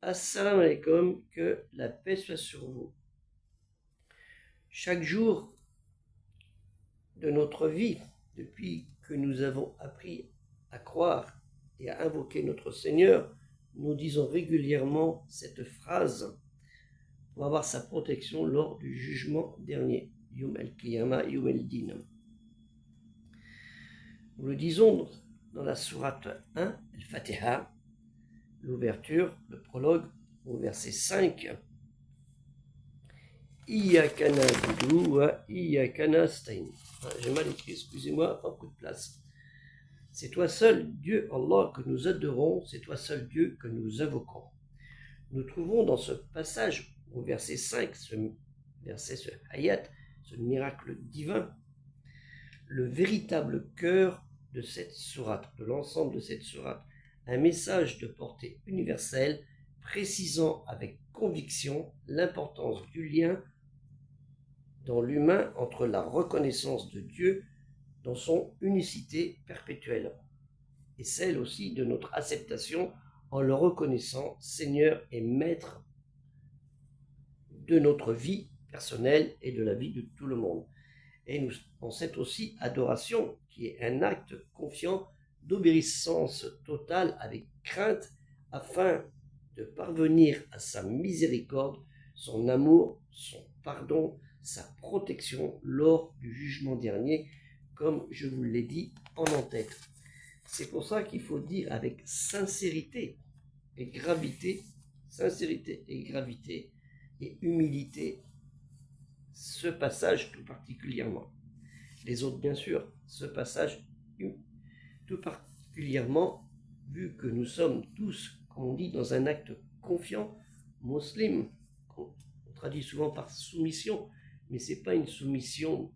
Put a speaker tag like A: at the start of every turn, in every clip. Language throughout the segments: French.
A: Assalamu alaikum, que la paix soit sur vous. Chaque jour de notre vie, depuis que nous avons appris à croire et à invoquer notre Seigneur, nous disons régulièrement cette phrase pour avoir sa protection lors du jugement dernier. Yom el-Qiyamah, Yom el-Din. Nous le disons dans la sourate 1, el-Fatiha, l'ouverture, le prologue, au verset 5. Iyyaka na'budu wa iyyaka nasta'in. J'ai mal écrit, excusez-moi, pas beaucoup de place. C'est toi seul, Dieu Allah, que nous adorons, c'est toi seul Dieu que nous invoquons. Nous trouvons dans ce passage, au verset 5, ce ayat, ce miracle divin, le véritable cœur de cette sourate, de l'ensemble de cette sourate, un message de portée universelle précisant avec conviction l'importance du lien dans l'humain entre la reconnaissance de Dieu dans son unicité perpétuelle et celle aussi de notre acceptation en le reconnaissant Seigneur et Maître de notre vie personnelle et de la vie de tout le monde. Et nous, en cette aussi adoration qui est un acte confiant d'obéissance totale avec crainte afin de parvenir à sa miséricorde, son amour, son pardon, sa protection lors du jugement dernier, comme je vous l'ai dit en en-tête. C'est pour ça qu'il faut dire avec sincérité et gravité et humilité ce passage tout particulièrement. Les autres, bien sûr, ce passage tout particulièrement, vu que nous sommes tous, comme on dit, dans un acte confiant, musulman, qu'on traduit souvent par soumission, mais ce n'est pas une soumission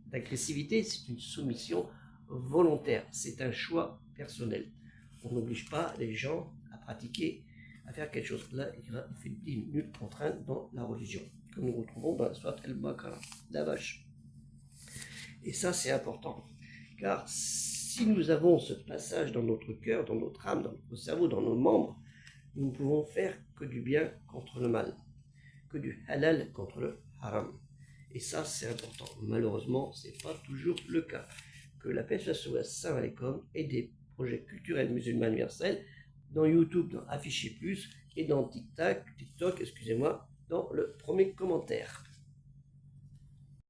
A: d'agressivité, c'est une soumission volontaire, c'est un choix personnel. On n'oblige pas les gens à pratiquer, à faire quelque chose. Là, il fait nulle contrainte dans la religion, que nous retrouvons dans la sourate al-Baqarah, la vache. Et ça, c'est important, car si nous avons ce passage dans notre cœur, dans notre âme, dans notre cerveau, dans nos membres, nous ne pouvons faire que du bien contre le mal, que du halal contre le haram. Et ça, c'est important. Malheureusement, ce n'est pas toujours le cas. Que la paix soit sur la Salam alaikum et des projets culturels musulmans universels dans YouTube, dans Afficher Plus et dans TikTok, excusez-moi, dans le premier commentaire.